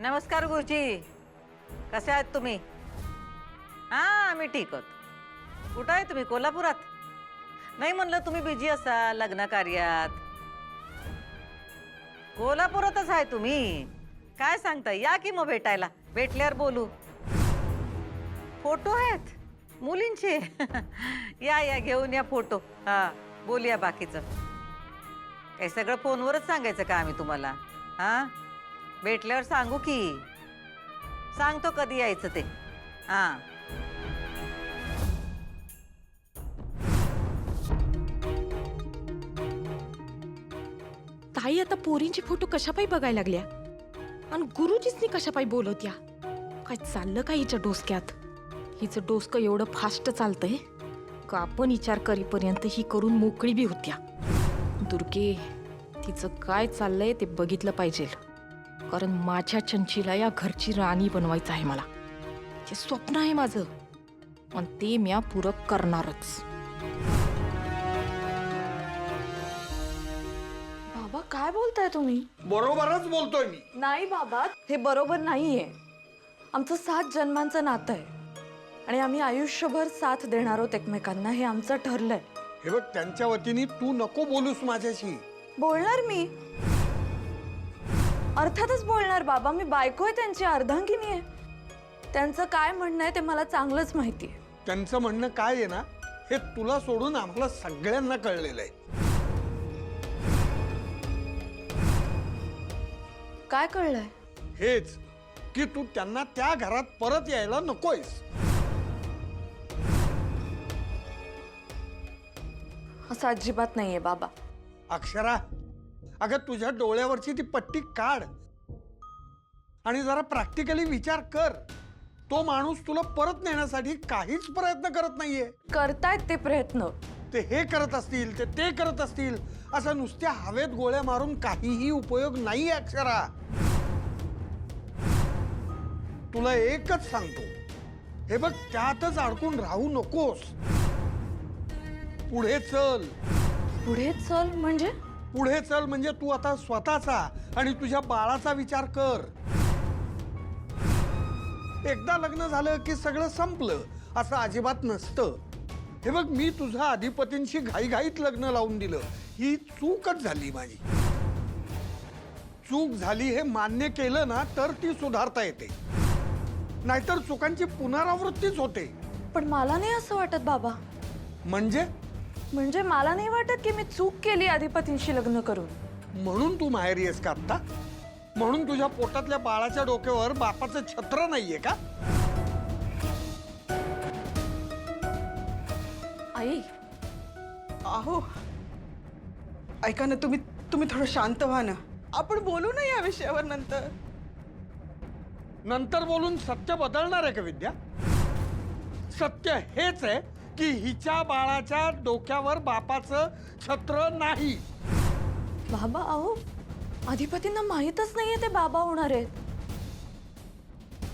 नमस्कार गुरुजी, कसे आहात तुम्ही? हा आम्ही ठीक आहोत. कुठं आहे तुम्ही? कोल्हापुरात? नाही म्हणलं तुम्ही बिझी असाल लग्न कार्यात. कोल्हापुरातच आहे तुम्ही? काय सांगता, या की मग भेटायला, भेटल्यावर बोलू. फोटो आहेत मुलींचे. या या घेऊन या फोटो. हा बोलूया बाकीचं. काय सगळं फोनवरच सांगायचं का आम्ही तुम्हाला? हा भेटल्यावर सांगू की. सांगतो कधी यायचं ते. हा ताई आता पोरींचे फोटो कशापाई बघायला लागल्या आणि गुरुजीसनी कशापाई बोलवत्या. काय चाललं का हिच्या डोसक्यात? हिचं डोसकं एवढं फास्ट चालतंय का आपण विचार करीपर्यंत ही करून मोकळी बी होत्या. दुर्गे, तिचं काय चाललंय ते बघितलं पाहिजे, कारण माझ्या चंचीला या घरची राणी बनवायचं आहे मला. ते स्वप्न आहे माझं आणि ते म्या पूरक करणारच. बाबा काय बोलताय तुम्ही? बरोबरच बोलतोय मी. नाही बाबा, हे बरोबर नाहीये. आमचं 7 जन्मांचं नातं आहे आणि आम्ही आयुष्यभर साथ देणार आहोत एकमेकांना, हे आमचं ठरलंय. हे बघ, त्यांच्या वतीने तू नको बोलूस माझ्याशी. बोलणार मी, अर्थातच बोलणार बाबा. मी बायको आहे, त्यांची अर्धांगिनी आहे. त्यांचं काय म्हणणं आहे ते मला चांगलंच माहिती आहे. त्यांचं म्हणणं काय आहे ना, हे तुला सोडून आम्हाला सगळ्यांना कळलेलं आहे. काय कळलंय? हेच की तू त्यांना त्या घरात परत यायला नकोयस. असं अजिबात नाहीये बाबा. अक्षरा, अगं तुझ्या डोळ्यावरची ती पट्टी काढ आणि जरा प्रॅक्टिकली विचार कर. तो माणूस तुला परत नेण्यासाठी काहीच प्रयत्न करत नाहीये. करतायत ते प्रयत्न. ते हे करत असतील, ते करत असतील, असं नुसत्या हवेत गोळ्या मारून काहीही उपयोग नाही. अक्षरा, तुला एकच सांगतो, हे बघ, त्यातच अडकून राहू नकोस. पुढे चल. पुढे चल म्हणजे? पुढे चल म्हणजे तू आता स्वतःचा आणि तुझ्या बाळाचा विचार कर. एकदा लग्न झालं की सगळं संपलं असं अजिबात नसतं. हे बघ, मी तुझ्या अधिपतींशी घाईघाईत लग्न लावून दिलं. ही चूकच झाली माझी. चूक झाली हे मान्य केलं ना तर ती सुधारता येते, नाहीतर चुकांची पुनरावृत्तीच होते. पण मला नाही असं वाटत बाबा. म्हणजे मला नाही वाटत की मी चूक केली अधिपतींशी लग्न करून. म्हणून तू माहेरी आहेस का आत्ता? म्हणून तुझ्या पोटातल्या बाळाच्या डोक्यावर बापाचं छत्र नाहीये का? आई, अहो ऐका ना, तुम्ही थोडं शांत व्हा ना. आपण बोलू ना या विषयावर नंतर. नंतर बोलून सत्य बदलणार आहे का विद्या? सत्य हेच आहे की हिच्या बाळाच्या डोक्यावर बापाचं छत्र नाही. बाबा अहो, अधिपतींना माहीतच नाहीये ते बाबा होणार आहेत.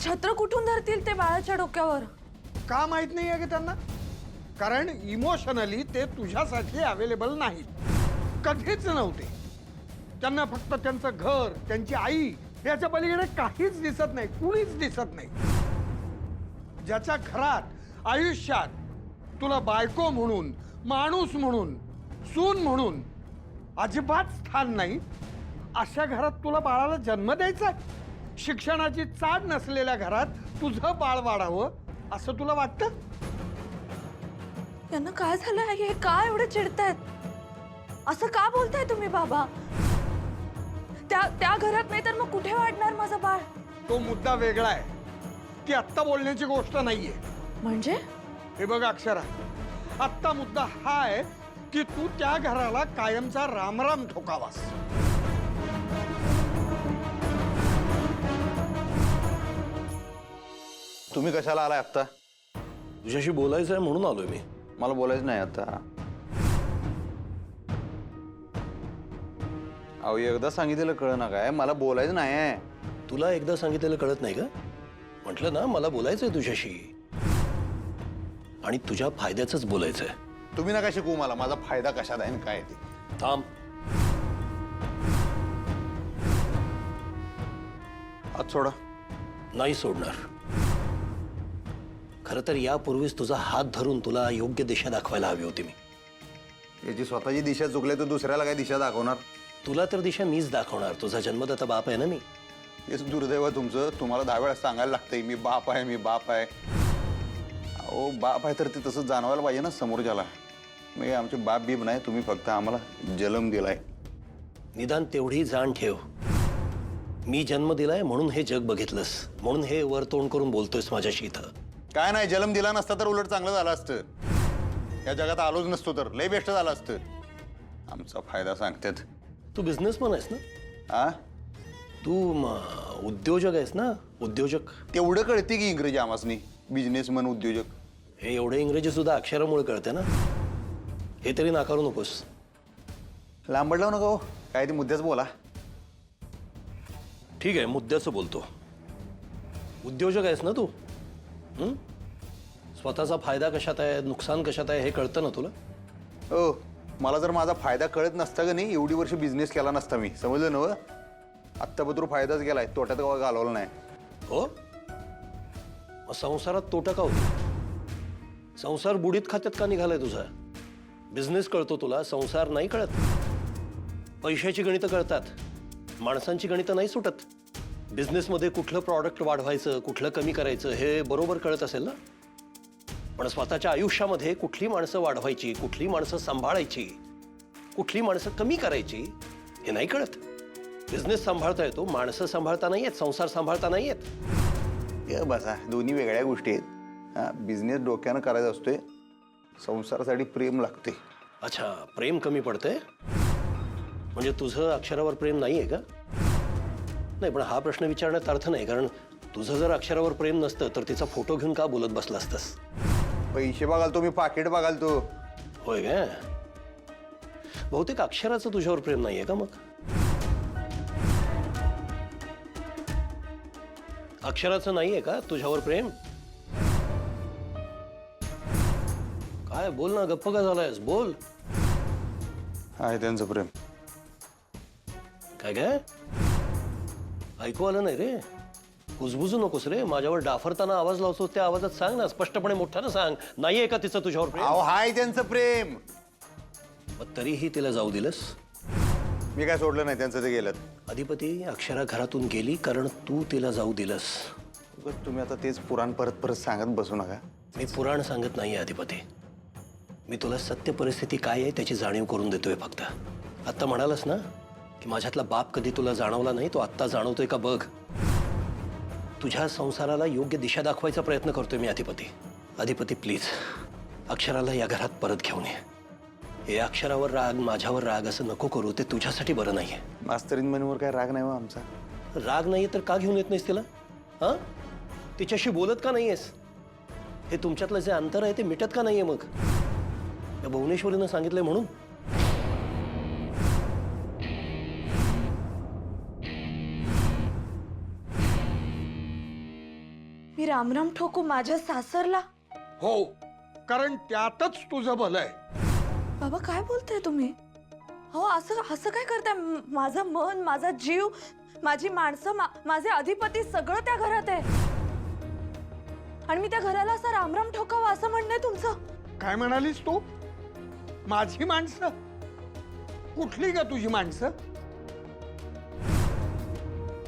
छत्र कुठून धरतील ते बाळाच्या डोक्यावर? का माहित नाही आहे का त्यांना? कारण इमोशनली ते तुझ्यासाठी अवेलेबल नाहीत, कधीच नव्हते. त्यांना फक्त त्यांचं घर, त्यांची आई याच्या पलीकडे काहीच दिसत नाही, कुणीच दिसत नाही. ज्याच्या घरात आयुष्यात तुला बायको म्हणून, माणूस म्हणून, सून म्हणून अजिबात स्थान नाही, अशा घरात तुला बाळाला जन्म द्यायचा? शिक्षणाची चाड नसलेल्या घरात तुझं बाळ वाढावं असं तुला वाटतं? यांना काय झालंय? हे का एवढे चिडतायत? असं का बोलताय तुम्ही बाबा? त्या घरात नाही तर मग कुठे वाढणार माझं बाळ? तो मुद्दा वेगळा आहे, ती आत्ता बोलण्याची गोष्ट नाहीये. म्हणजे? हे बघ अक्षरा, आत्ता मुद्दा हा आहे की तू त्या घराला कायमचा रामराम ठोकावास. तुम्ही कशाला आलाय आत्ता? तुझ्याशी बोलायचं आहे म्हणून आलोय मी. मला बोलायचं नाही आता. अहो, एकदा सांगितलेलं कळलं ना काय? मला बोलायचं नाही आहे. तुला एकदा सांगितलेलं कळत नाही का? म्हटलं ना मला बोलायचंय तुझ्याशी आणि तुझ्या फायद्याचंच बोलायचंय. तुम्ही ना काय शिकवू मला माझा फायदा कशात आहे आणि काय ते. थांब. हात सोडा. नाही सोडणार. खरं तर यापूर्वीच तुझा हात धरून तुला योग्य दिशा दाखवायला हवी होती मी. याची स्वतःची दिशा चुकली तर दुसऱ्याला काय दिशा दाखवणार? तुला तर दिशा मीच दाखवणार. तुझा जन्मदाता बाप आहे ना मी. हेच दुर्दैव आहे तुमचं. तुम्हाला 10 वेळा सांगायला लागतंय मी बाप आहे, मी बाप आहे. अहो बाप आहे तर ते तसं जाणवायला पाहिजे ना समोरच्याला. मी आमचे बाप बीप नाही, तुम्ही फक्त आम्हाला जन्म दिलाय. निदान तेवढी जाण ठेव. मी जन्म दिलाय म्हणून हे जग बघितलंस, म्हणून हे वर तोंड करून बोलतोयस माझ्याशी इथं. काय नाही, जन्म दिला नसता तर उलट चांगलं झालं असतं. या जगात आलोच नसतो तर लय बेस्ट झालं असतं. आमचा फायदा सांगतात. तू बिझनेसमॅन आहेस ना? आ तू उद्योजक आहेस ना? उद्योजक. तेवढं कळते की इंग्रजी आमासनी. बिझनेसमन, उद्योजक. हे एवढे इंग्रजी सुद्धा अक्षरामुळे कळते ना. हे तरी नाकारू नकोस. लांबड लावू नका हो. काय ते मुद्द्याच बोला. ठीक आहे, मुद्द्याचं बोलतो. उद्योजक आहेस ना तू? हं? स्वतःचा फायदा कशात आहे, नुकसान कशात आहे हे कळतं ना तुला? हो, मला जर माझा फायदा कळत नसता का नाही एवढी वर्ष बिझनेस केला नसता मी. समजलं ना? आत्तापत्र फायदाच गेलाय, तोट्यात गावा घालवला नाही. हो, मग संसारात तोटा का होतो? संसार बुडीत खात्यात का निघालाय तुझा? बिझनेस कळतो तुला, संसार नाही कळत. पैशाची गणितं कळतात, माणसांची गणितं नाही सुटत. बिझनेसमध्ये कुठलं प्रॉडक्ट वाढवायचं, कुठलं कमी करायचं हे बरोबर कळत असेल ना. पण स्वतःच्या आयुष्यामध्ये कुठली माणसं वाढवायची, कुठली माणसं सांभाळायची, कुठली माणसं कमी करायची हे नाही कळत. बिझनेस सांभाळता येतो, माणसं सांभाळता नाही येत, संसार सांभाळता नाही येत. बसा, दोन्ही वेगळ्या गोष्टी आहेत. हा, बिझनेस डोक्यानं करायचा असतोय, संसारासाठी प्रेम लागते. अच्छा, प्रेम कमी पडतंय म्हणजे तुझं अक्षरावर प्रेम नाही आहे का? नाही, पण हा प्रश्न विचारण्यात अर्थ नाही. कारण तुझं जर अक्षरावर प्रेम नसतं तर तिचा फोटो घेऊन का बोलत बसला असतास? पैसे बघालतो मी, पाकिट बघालतो. होय का? बहुतेक अक्षराचं तुझ्यावर प्रेम नाहीये का मग? अक्षराचं नाहीये का तुझ्यावर प्रेम? काय बोल ना, गप्प का झालायस? बोल. आहे त्यांचं प्रेम. काय काय ऐकू आलं नाही रे? कुजबुजू नकोस रे. माझ्यावर डाफरताना आवाज लावतो त्या आवाजात सांग ना, स्पष्टपणे मोठ्यानं सांग. नाहीये का तिचं तुझ्यावर प्रेम? अहो हाय त्यांचं प्रेम. मग तरीही तिला जाऊ दिलंस? मी काय सोडलं नाही, त्यांचं ते गेलं. अधिपती, अक्षरा घरातून गेली कारण तू तिला जाऊ दिलंस. उगाच तुम्ही आता तेच पुराण परत परत सांगत बसू नका. मी पुराण सांगत नाहीये अधिपती. मी तुला सत्य परिस्थिती काय आहे त्याची जाणीव करून देतोय फक्त. आत्ता म्हणालस ना की माझ्यातला बाप कधी तुला जाणवला नाही, तो आत्ता जाणवतोय का बघ. तुझ्या संसाराला योग्य दिशा दाखवायचा प्रयत्न करतोय मी अधिपती. अधिपती प्लीज, अक्षराला या घरात परत घेऊन ये. हे अक्षरावर राग, माझ्यावर राग असं नको करू. ते तुझ्यासाठी बरं नाहीये. मास्तरीन मनवर काय राग नाही हो आमचा. राग नाहीये तर का घेऊन येत नाहीस तिला? हा, तिच्याशी बोलत का नाहीयेस? हे तुमच्यातलं जे अंतर आहे ते मिटत का नाहीये मग? या भुवनेश्वरीनं सांगितलंय म्हणून. मी रामराम ठोकू माझ्या सासरला? हो, कारण त्यातच तुझं भलं आहे. बाबा काय बोलताय तुम्ही? हो, असं असं काय करताय? माझं मन, माझा जीव, माझी माणसं, माझे अधिपती सगळं त्या घरात आहे. आणि मी त्या घराला असं रामराम ठोकावं असं म्हणणं आहे तुमचं? काय म्हणालीस तू? माझी माणसं? कुठली ग तुझी माणसं?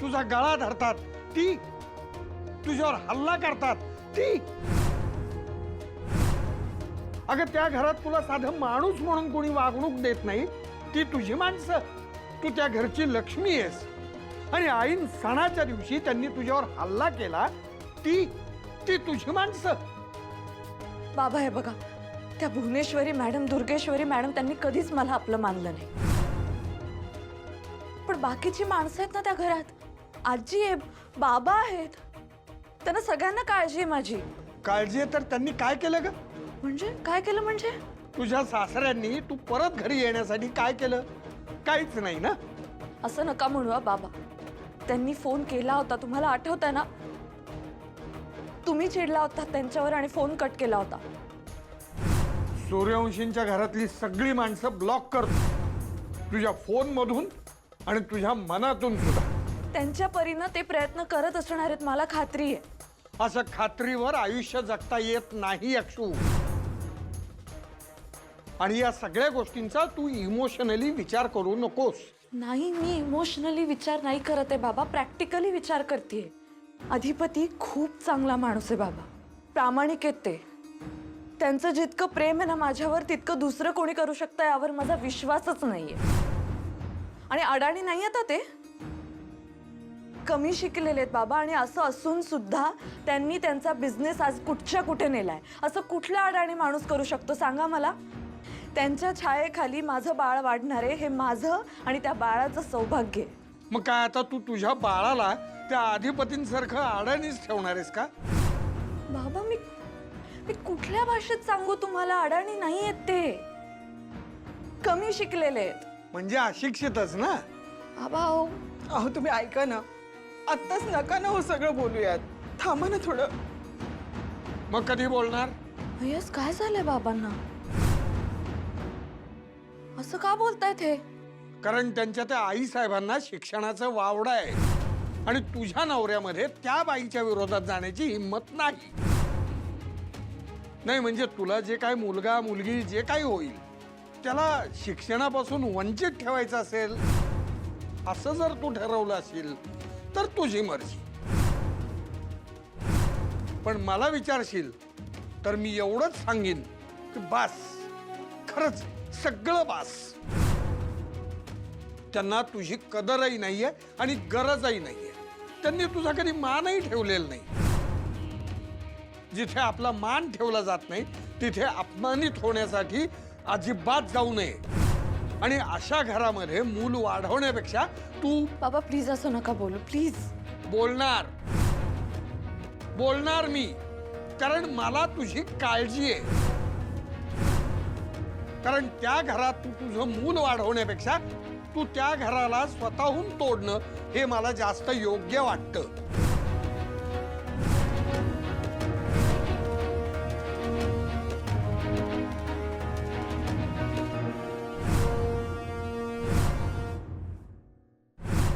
तुझा गळा धरतात ती, तुझ्यावर हल्ला करतात ती. अगं त्या घरात तुला साधं माणूस म्हणून कोणी वागणूक देत नाही, ती तुझी माणसं. तू त्या घरची लक्ष्मी आहेस आणि ऐन सणाच्या दिवशी त्यांनी तुझ्यावर हल्ला केला, ती ती तुझी माणसं. बाबा हे बघा, त्या भुवनेश्वरी मॅडम, दुर्गेश्वरी मॅडम त्यांनी कधीच मला आपलं मानलं नाही. पण बाकीची माणसं आहेत ना त्या घरात, आजी आहे, बाबा आहेत, त्यांना सगळ्यांना काळजी आहे माझी. काळजी आहे तर त्यांनी काय केलं ग? म्हणजे काय केलं म्हणजे? तुझ्या सासऱ्यांनी तू परत घरी येण्यासाठी काय केलं? काहीच नाही ना. असं नका म्हणू हा बाबा. त्यांनी फोन केला होता, तुम्हाला आठवतंय ना? तुम्ही चिडला होता त्यांच्यावर आणि फोन कट केला होता. सूर्यवंशींच्या घरातली सगळी माणसं ब्लॉक कर तुझ्या फोन मधून आणि तुझ्या मनातून सुद्धा. त्यांच्या परीनं ते प्रयत्न करत असणार आहेत, मला खात्री आहे. असं खात्रीवर आयुष्य जगता येत नाही अक्षू. आणि या सगळ्या गोष्टींचा तू इमोशनली विचार करू नकोस. नाही, मी इमोशनली विचार नाही करत आहे बाबा, प्रॅक्टिकली विचार करते. अधिपती खूप चांगला माणूस आहे बाबा, प्रामाणिक आहेत ते. त्यांचं जितकं प्रेम आहे ना माझ्यावर, तितकं दुसरं कोणी करू शकतं यावर माझा विश्वासच नाहीये. आणि अडाणी नाही आता ते, कमी शिकलेले आहेत बाबा. आणि असं असून सुद्धा त्यांनी त्यांचा बिझनेस आज कुठच्या कुठे नेलाय. असं कुठला अडाणी माणूस करू शकतो सांगा मला? त्यांच्या छायेखाली माझं बाळ वाढणार आहे, हे माझं आणि त्या बाळाचं सौभाग्य आहे. मग काय आता तू तुझ्या बाळाला त्या अधिपतींसारखं अडाणीच ठेवणार आहेस का? बाबा मी कुठल्या भाषेत सांगू तुम्हाला? अडाणी नाही आहेत ते, कमी शिकलेले आहेत. म्हणजे अशिक्षितच ना? बाबा अहो, अहो तुम्ही ऐका ना, आत्ताच नका ना हो सगळं बोलूयात, थांबा ना थोडं. मग कधी बोलणार? यस, काय झालंय बाबांना? असं का बोलतायत हे? कारण त्यांच्या त्या आई साहेबांना शिक्षणाचं वावडं आहे आणि तुझ्या नवऱ्यामध्ये त्या बाईच्या विरोधात जाण्याची हिंमत नाही. नाही म्हणजे तुला जे काय मुलगा मुलगी जे काही होईल त्याला शिक्षणापासून वंचित ठेवायचं असेल असं जर तू ठरवलं असेल तर तुझी मर्जी. पण मला विचारशील तर मी एवढंच सांगेन की बास, खरंच सगळं बास. त्यांना तुझी कदरही नाहीये आणि गरजही नाहीये. त्यांनी तुझा कधी मानही ठेवलेला नाही. जिथे आपला मान ठेवला जात नाही तिथे अपमानित होण्यासाठी अजिबात जाऊ नये. आणि अशा घरामध्ये मूल वाढवण्यापेक्षा तू बाबा प्लीज असं नका बोलू, प्लीज. बोलणार मी, कारण मला तुझी काळजी आहे. कारण त्या घरात तू तुझं मूल वाढवण्यापेक्षा तू त्या घराला स्वतःहून तोडणं हे मला जास्त योग्य वाटतं.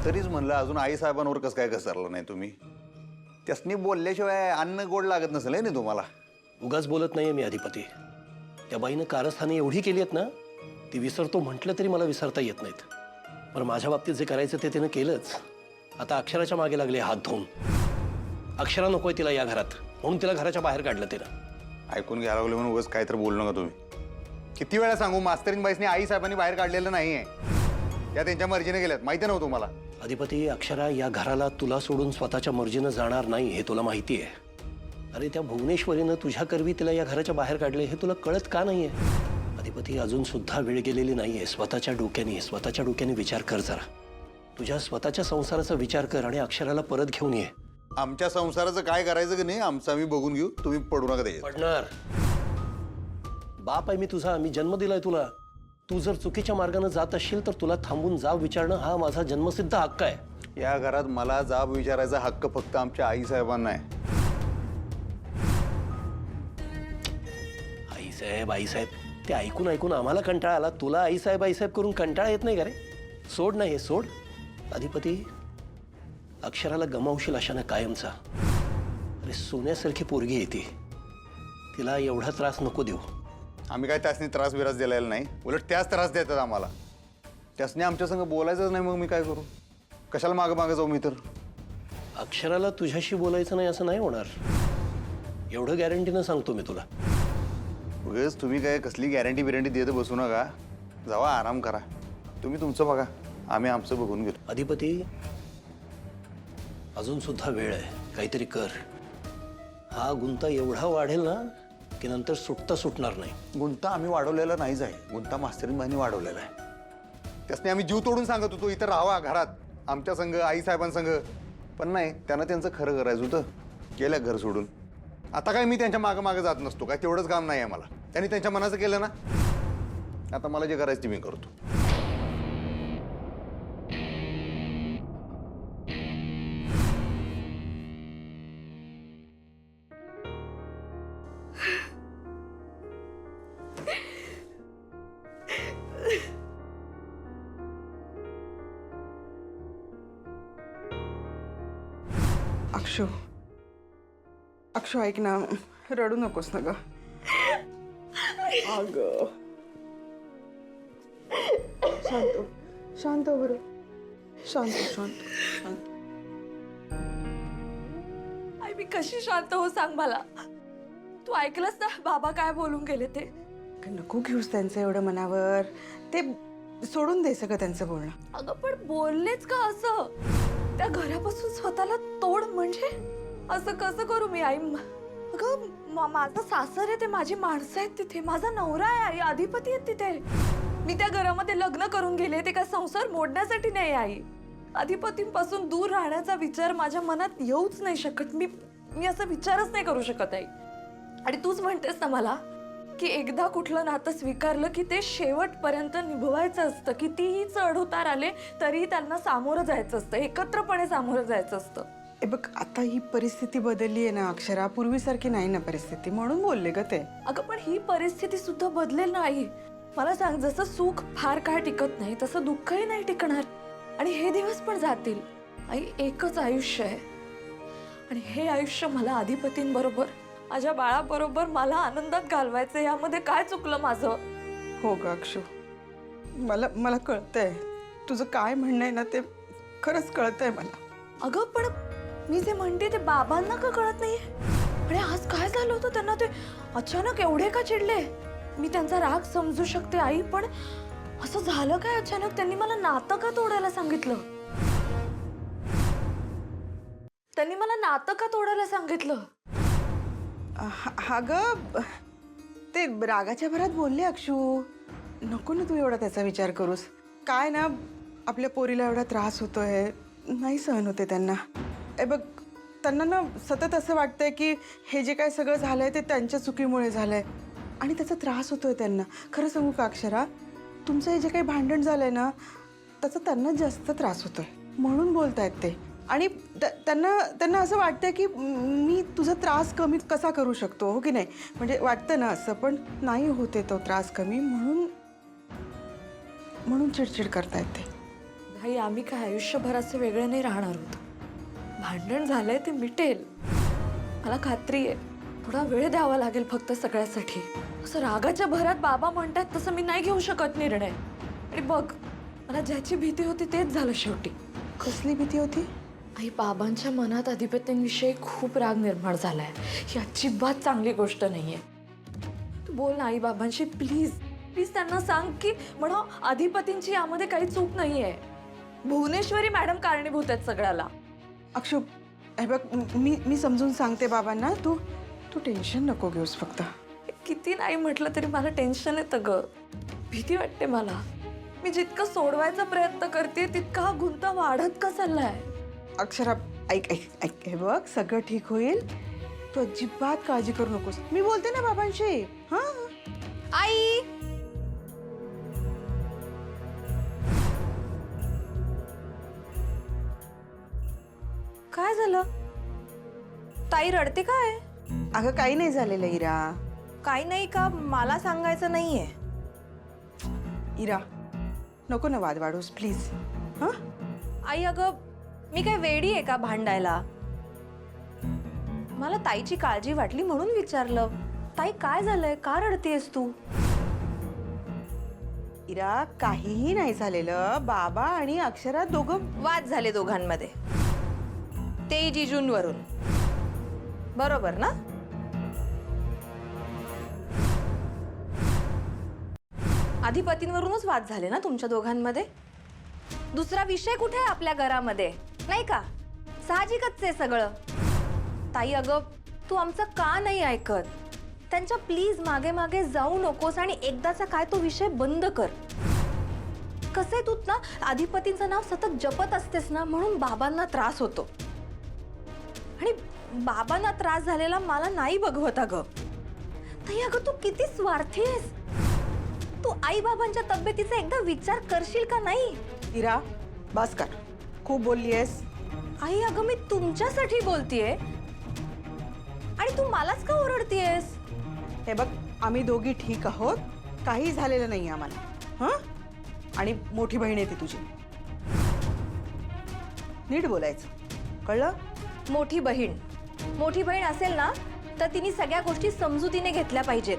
तरीच म्हणलं अजून आई साहेबांवर कसं काय घसरलं नाही तुम्ही? त्यासनी बोलल्याशिवाय अन्न गोड लागत नसेल ना तुम्हाला? उगाच बोलत नाहीये मी अधिपती. त्या बाईनं कारस्थाने एवढी केली आहेत ना, ती विसरतो म्हटलं तरी मला विसरता येत नाहीत. पण माझ्या बाबतीत जे करायचं ते तिनं केलंच. आता अक्षराच्या मागे लागले हात धुवून. अक्षरा नकोय तिला या घरात, म्हणून तिला घराच्या बाहेर काढलं तिनं. ऐकून घ्यायला लागले म्हणून उगाच काय तर बोलू नका तुम्ही. किती वेळा सांगू, मास्तरीन बाईसनी आई साहेबांनी बाहेर काढलेलं नाहीये. त्या त्यांच्या मर्जीने गेल्यात, माहिती नव्हतं तुम्हाला? अधिपती, अक्षरा या घराला तुला सोडून स्वतःच्या मर्जीनं जाणार नाही हे तुला माहिती आहे. अरे त्या भुवनेश्वरीनं तुझ्या करवी तिला या घराच्या बाहेर काढले हे तुला कळत का नाहीये? अधिपती, अजून सुद्धा वेळ गेलेली नाहीये. स्वतःच्या डोक्याने विचार कर जरा. तुझ्या स्वतःच्या संसाराचा विचार कर आणि अक्षराला परत घेऊन ये. आमच्या संसाराचं काय करायचं की नाही आमचं आम्ही बघून घेऊ, तुम्ही पडू नका त्याच्यात. पडणार. बाप आहे मी तुझा, मी जन्म दिलाय तुला. तू जर चुकीच्या मार्गाने जात असशील तर तुला थांबून जाब विचारणं हा माझा जन्मसिद्ध हक्क आहे. या घरात मला जाब विचारायचा हक्क फक्त आमच्या आई साहेबांना आहे. आईसाहेब ते ऐकून ऐकून आम्हाला कंटाळा आला. तुला आईसाहेब करून कंटाळा येत नाही का रे? सोड ना हे, सोड. अधिपती, अक्षराला गमावशील अशानं कायमचा. अरे सोन्यासारखी पोरगी येते, तिला एवढा त्रास नको देऊ. आम्ही काय त्यासनी त्रास विरास दिलेला नाही, उलट त्याच त्रास देतात आम्हाला. त्यासनी आमच्या संग बोलायचंच नाही, मग मी काय करू? कशाला मागं मागं जाऊ मी तर? अक्षराला तुझ्याशी बोलायचं नाही असं नाही होणार, एवढं गॅरंटीनं सांगतो मी तुला. उगाच तुम्ही काय कसली गॅरंटी बिरंटी देत बसू नका. जावा आराम करा, तुम्ही तुमचं बघा, आम्ही आमचं बघून घेतो. अधिपती, अजून सुद्धा वेळ आहे, काहीतरी कर. हा गुंता एवढा वाढेल ना की नंतर सुटणार नाही. गुंता आम्ही वाढवलेला नाहीच आहे, गुंता मास्तरीन बाईंनी वाढवलेला आहे. त्यासनी आम्ही जीव तोडून सांगत होतो इथं राहावा घरात आमच्या संघ, आई साहेबांसंग. पण नाही, त्यांना त्यांचं खरं करायचं होतं, गेल्या घर सोडून. आता काय मी त्यांच्या मागं मागं जात नसतो, काय तेवढंच काम नाही आहे मला. त्यांनी त्यांच्या मनाचं केलं ना, आता मला जे करायचं ते मी करतो. अक्षू अक्षू ऐक ना, रडू नकोस ना ग. अगं शांत हो. शांत हो बरं. शांत हो, शांत हो, शांत. आई मी कशी शांत हो सांग मला. तू ऐकलंस ना बाबा काय बोलून गेले ते. अगं, नको घेऊस त्यांचं एवढं मनावर. ते सोडून दे सगळं त्यांचं बोलणं. अगं पण बोललेच का असं? त्या घरापासून स्वतःला तोड म्हणजे असं कसं करू मी आई? अगं माझं सासर आहे, ते माझी माणसं आहेत तिथे, माझा नवरा आहे आई, अधिपती आहेत तिथे. मी त्या घरामध्ये लग्न करून गेले, ते काय संसार मोडण्यासाठी नाही आई. अधिपतींपासून दूर राहण्याचा विचार माझ्या मनात येऊच नाही शकत. मी असा विचारच नाही करू शकत आई. आणि तूच म्हणतेस ना मला की एकदा कुठलं नातं स्वीकारलं की ते शेवटपर्यंत निभवायचं असतं. कितीही चढ उतार आले तरी त्यांना सामोरं जायचं असतं, एकत्रपणे सामोरं जायचं असतं. ए बघ, आता ही परिस्थिती बदलली आहे ना अक्षरा, पूर्वीसारखी नाही ना परिस्थिती, म्हणून बोलले ग ते. अगं पण ही परिस्थिती सुद्धा बदलेल ना आई. मला सांग, जसं सुख फार काळ टिकत नाही तसं दुःखही नाही टिकणार. आणि हे दिवस पण जातील आई. एकच आयुष्य आहे आणि हे आयुष्य मला अधिपतींबरोबर, माझ्या बाळाबरोबर मला आनंदात घालवायचं. यामध्ये काय चुकलं माझं? हो ग अक्षू, मला कळतंय तुझं काय म्हणणं आहे ना, ते खरंच कळतंय मला. अगं पण मी जे म्हणते ते बाबांना का कळत नाहीये? आणि आज काय झालं होतं त्यांना? ते अचानक एवढे का चिडले? मी त्यांचा राग समजू शकते आई, पण असं झालं काय अचानक? त्यांनी मला नातं का तोडायला सांगितलं? त्यांनी मला नातं का तोडायला सांगितलं? हा ग, ते रागाच्या भरात बोलले अक्षू. नको ना तू एवढा त्याचा विचार करूस. काय ना, आपल्या पोरीला एवढा त्रास होतोय, नाही सहन होते त्यांना. ए बघ, त्यांना ना सतत असं वाटतंय की हे जे काय सगळं झालंय ते त्यांच्या चुकीमुळे झालंय आणि त्याचा त्रास होतोय त्यांना. खरं सांगू का अक्षरा, तुमचं हे जे काही भांडण झालंय ना त्याचा त्यांना जास्त त्रास होतोय, म्हणून बोलतायत ते. आणि त्यांना असं वाटतंय की मी तुझा त्रास कमी कसा करू शकतो, हो की नाही? म्हणजे वाटतं ना असं, पण नाही होते तो त्रास कमी, म्हणून चिडचिड करतायत ते. भाई, आम्ही काय आयुष्यभर असे वेगळे नाही राहणार होतो. भांडण झालंय ते मिटेल, मला खात्री आहे. थोडा वेळ द्यावा लागेल फक्त सगळ्यासाठी. असं रागाच्या भरात बाबा म्हणतात तसं मी नाही घेऊ शकत निर्णय. आणि बघ, मला ज्याची भीती होती तेच झालं शेवटी. कसली भीती होती? आई, बाबांच्या मनात अधिपत्यांविषयी खूप राग निर्माण झालाय. ही अजिबात चांगली गोष्ट नाहीये. तू बोल ना आई बाबांशी, प्लीज प्लीज. त्यांना सांग की म्हणा अधिपतींची यामध्ये काही चूक नाहीये. भुवनेश्वरी मॅडम कारणीभूत आहेत सगळ्याला. अक्षू, हे बघ, मी समजून सांगते बाबांना. तू टेन्शन नको घेऊस फक्त. किती नाही म्हटलं तरी मला टेन्शन येतं ग, भीती वाटते मला. मी जितकं सोडवायचा प्रयत्न करते तितका हा गुंता वाढत का चाललाय? अक्षरा, ऐक ऐक ऐक, हे बघ, सगळं ठीक होईल. तू अजिबात काळजी करू नकोस. मी बोलते ना बाबांशी. हा आई, काय झालं? ताई रडते काय? अगं, काही नाही झालेलं इरा. काही नाही का? मला सांगायचं नाहीये. इरा, नको ना वाद वाढूस प्लीज. हा आई, अगं मी काय वेडी आहे का भांडायला? मला ताईची काळजी वाटली म्हणून विचारलं. ताई काय झालंय, का रडतेस तू? इरा, काहीही नाही झालेलं. बाबा आणि अक्षरा दोघं वाद झाले दोघांमध्ये, ते जिजूंवरून, बरोबर ना? अधिपतींवरूनच वाद झाले ना तुमच्या दोघांमध्ये? दुसरा विषय कुठे आहे आपल्या घरामध्ये, नाही का? साहजिकच आहे सगळं. ताई, अगं तू आमचं का नाही ऐकत? त्यांच्या प्लीज मागे मागे जाऊ नकोस आणि एकदाचा काय तो विषय बंद कर. कसे तू ना अधिपतींचं नाव सतत जपत असतेस ना, म्हणून बाबांना त्रास होतो. आणि बाबांना त्रास झालेला मला नाही बघवत अगं. ताई, अगं तू किती स्वार्थी आहेस. तू आई बाबांच्या तब्येतीचा एकदा विचार करशील का नाही? इरा, बस कर, खूप बोललीयस. आई, अगं मी तुमच्यासाठी बोलतीये आणि तू मलाच का ओरडतीयस? हे बघ, आम्ही दोघी ठीक आहोत, काही झालेलं नाही आम्हाला. हा, आणि मोठी बहीण आहे ती तुझी. नीट बोलायचं, कळलं? मोठी बहीण असेल ना तर तिने सगळ्या गोष्टी समजुतीने घेतल्या पाहिजेत.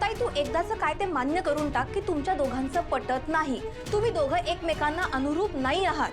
ताई तू एकदाचं काय ते मान्य करून टाक की तुमच्या दोघांचं पटत नाही. तुम्ही दोघं एकमेकांना अनुरूप नाही आहात.